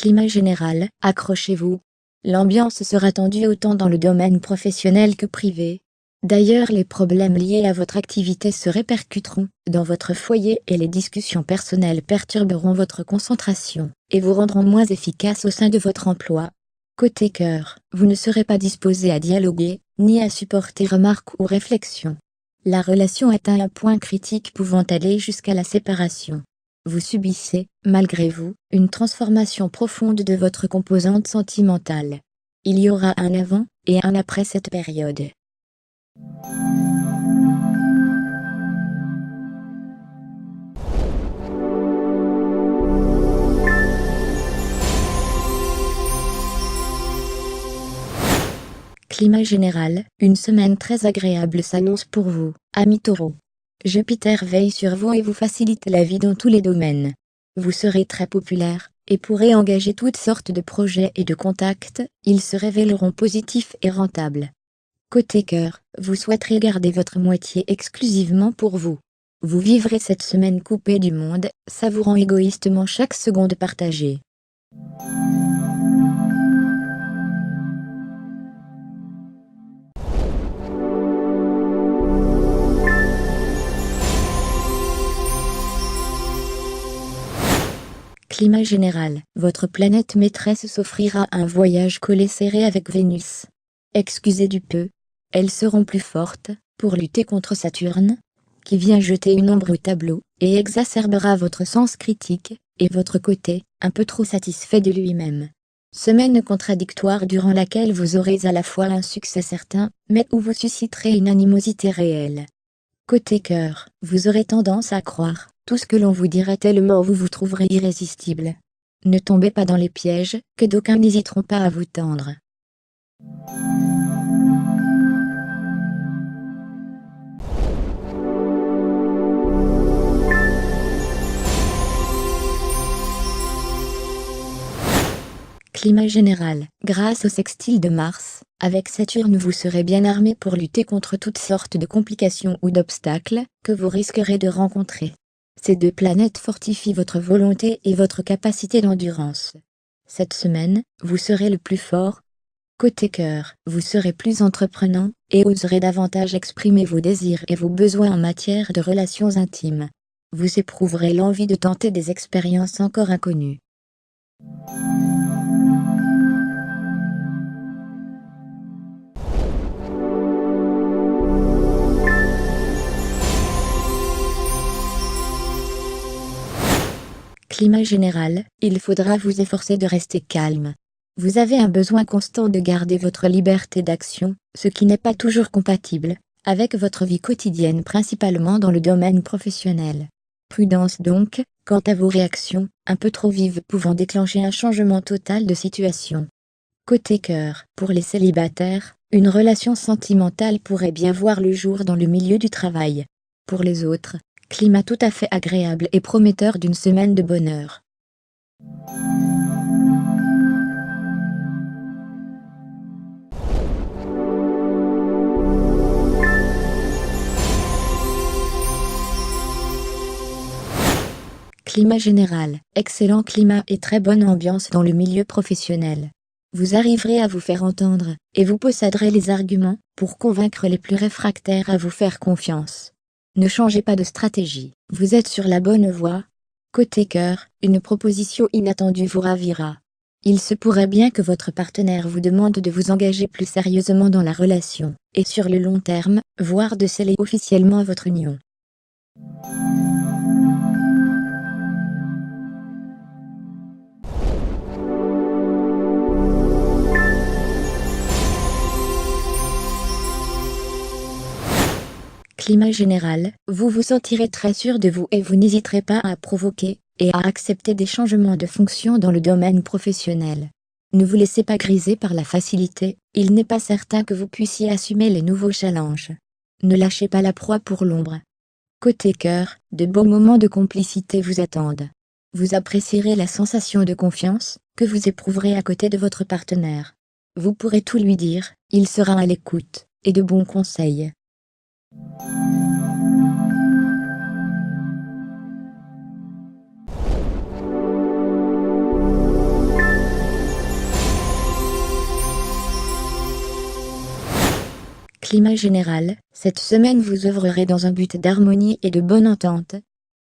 Climat général, accrochez-vous. L'ambiance sera tendue autant dans le domaine professionnel que privé. D'ailleurs, les problèmes liés à votre activité se répercuteront dans votre foyer et les discussions personnelles perturberont votre concentration et vous rendront moins efficace au sein de votre emploi. Côté cœur, vous ne serez pas disposé à dialoguer, ni à supporter remarques ou réflexions. La relation atteint un point critique pouvant aller jusqu'à la séparation. Vous subissez, malgré vous, une transformation profonde de votre composante sentimentale. Il y aura un avant et un après cette période. Climat général, une semaine très agréable s'annonce pour vous, amis Taureaux. Jupiter veille sur vous et vous facilite la vie dans tous les domaines. Vous serez très populaire, et pourrez engager toutes sortes de projets et de contacts, ils se révéleront positifs et rentables. Côté cœur, vous souhaiterez garder votre moitié exclusivement pour vous. Vous vivrez cette semaine coupée du monde, savourant égoïstement chaque seconde partagée. Climat général, votre planète maîtresse s'offrira un voyage collé serré avec Vénus. Excusez du peu, elles seront plus fortes, pour lutter contre Saturne, qui vient jeter une ombre au tableau, et exacerbera votre sens critique, et votre côté, un peu trop satisfait de lui-même. Semaine contradictoire durant laquelle vous aurez à la fois un succès certain, mais où vous susciterez une animosité réelle. Côté cœur, vous aurez tendance à croire tout ce que l'on vous dira tellement vous vous trouverez irrésistible. Ne tombez pas dans les pièges que d'aucuns n'hésiteront pas à vous tendre. Climat général, grâce au sextile de Mars, avec Saturne vous serez bien armé pour lutter contre toutes sortes de complications ou d'obstacles que vous risquerez de rencontrer. Ces deux planètes fortifient votre volonté et votre capacité d'endurance. Cette semaine, vous serez le plus fort. Côté cœur, vous serez plus entreprenant, et oserez davantage exprimer vos désirs et vos besoins en matière de relations intimes. Vous éprouverez l'envie de tenter des expériences encore inconnues. Climat général, il faudra vous efforcer de rester calme. Vous avez un besoin constant de garder votre liberté d'action, ce qui n'est pas toujours compatible avec votre vie quotidienne, principalement dans le domaine professionnel. Prudence donc, quant à vos réactions, un peu trop vives pouvant déclencher un changement total de situation. Côté cœur, pour les célibataires, une relation sentimentale pourrait bien voir le jour dans le milieu du travail. Pour les autres, climat tout à fait agréable et prometteur d'une semaine de bonheur. Climat général, excellent climat et très bonne ambiance dans le milieu professionnel. Vous arriverez à vous faire entendre, et vous posséderez les arguments pour convaincre les plus réfractaires à vous faire confiance. Ne changez pas de stratégie, vous êtes sur la bonne voie. Côté cœur, une proposition inattendue vous ravira. Il se pourrait bien que votre partenaire vous demande de vous engager plus sérieusement dans la relation, et sur le long terme, voire de sceller officiellement votre union. Climat général, vous vous sentirez très sûr de vous et vous n'hésiterez pas à provoquer et à accepter des changements de fonction dans le domaine professionnel. Ne vous laissez pas griser par la facilité, il n'est pas certain que vous puissiez assumer les nouveaux challenges. Ne lâchez pas la proie pour l'ombre. Côté cœur, de beaux moments de complicité vous attendent. Vous apprécierez la sensation de confiance que vous éprouverez à côté de votre partenaire. Vous pourrez tout lui dire, il sera à l'écoute, et de bons conseils. Climat général, cette semaine vous œuvrerez dans un but d'harmonie et de bonne entente.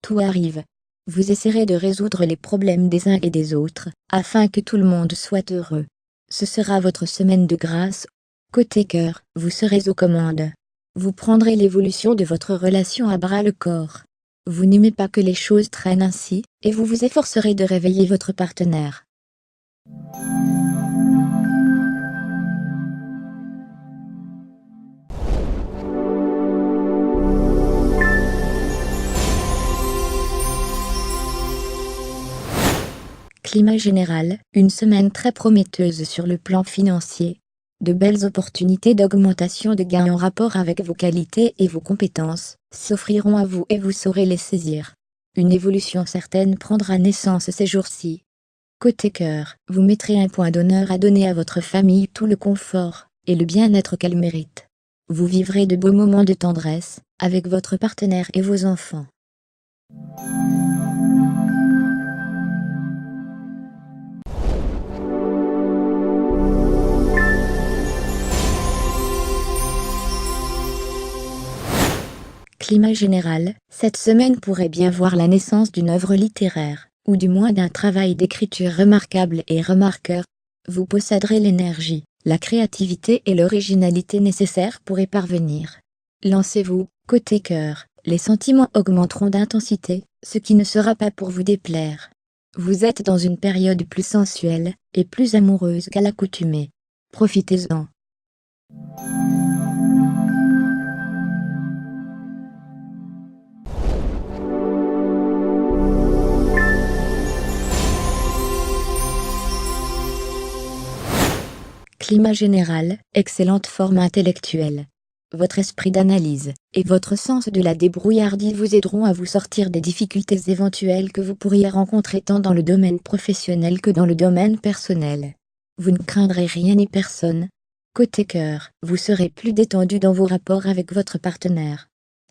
Tout arrive. Vous essaierez de résoudre les problèmes des uns et des autres, afin que tout le monde soit heureux. Ce sera votre semaine de grâce. Côté cœur, vous serez aux commandes. Vous prendrez l'évolution de votre relation à bras le corps. Vous n'aimez pas que les choses traînent ainsi, et vous vous efforcerez de réveiller votre partenaire. Climat général, une semaine très prometteuse sur le plan financier. De belles opportunités d'augmentation de gains en rapport avec vos qualités et vos compétences s'offriront à vous et vous saurez les saisir. Une évolution certaine prendra naissance ces jours-ci. Côté cœur, vous mettrez un point d'honneur à donner à votre famille tout le confort et le bien-être qu'elle mérite. Vous vivrez de beaux moments de tendresse avec votre partenaire et vos enfants. Climat général, cette semaine pourrait bien voir la naissance d'une œuvre littéraire, ou du moins d'un travail d'écriture remarquable et remarqueur. Vous posséderez l'énergie, la créativité et l'originalité nécessaires pour y parvenir. Lancez-vous, côté cœur, les sentiments augmenteront d'intensité, ce qui ne sera pas pour vous déplaire. Vous êtes dans une période plus sensuelle, et plus amoureuse qu'à l'accoutumée. Profitez-en. Climat général, excellente forme intellectuelle. Votre esprit d'analyse et votre sens de la débrouillardise vous aideront à vous sortir des difficultés éventuelles que vous pourriez rencontrer tant dans le domaine professionnel que dans le domaine personnel. Vous ne craindrez rien ni personne. Côté cœur, vous serez plus détendu dans vos rapports avec votre partenaire.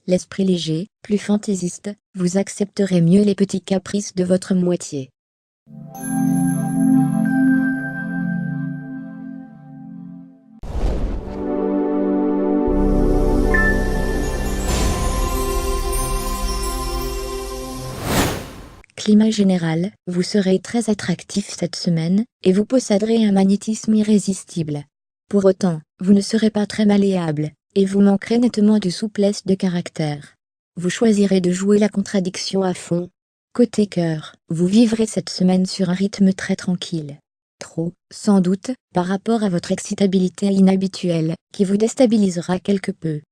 L'esprit léger, plus fantaisiste, vous accepterez mieux les petits caprices de votre moitié. Climat général, vous serez très attractif cette semaine, et vous posséderez un magnétisme irrésistible. Pour autant, vous ne serez pas très malléable, et vous manquerez nettement de souplesse de caractère. Vous choisirez de jouer la contradiction à fond. Côté cœur, vous vivrez cette semaine sur un rythme très tranquille. Trop, sans doute, par rapport à votre excitabilité inhabituelle, qui vous déstabilisera quelque peu.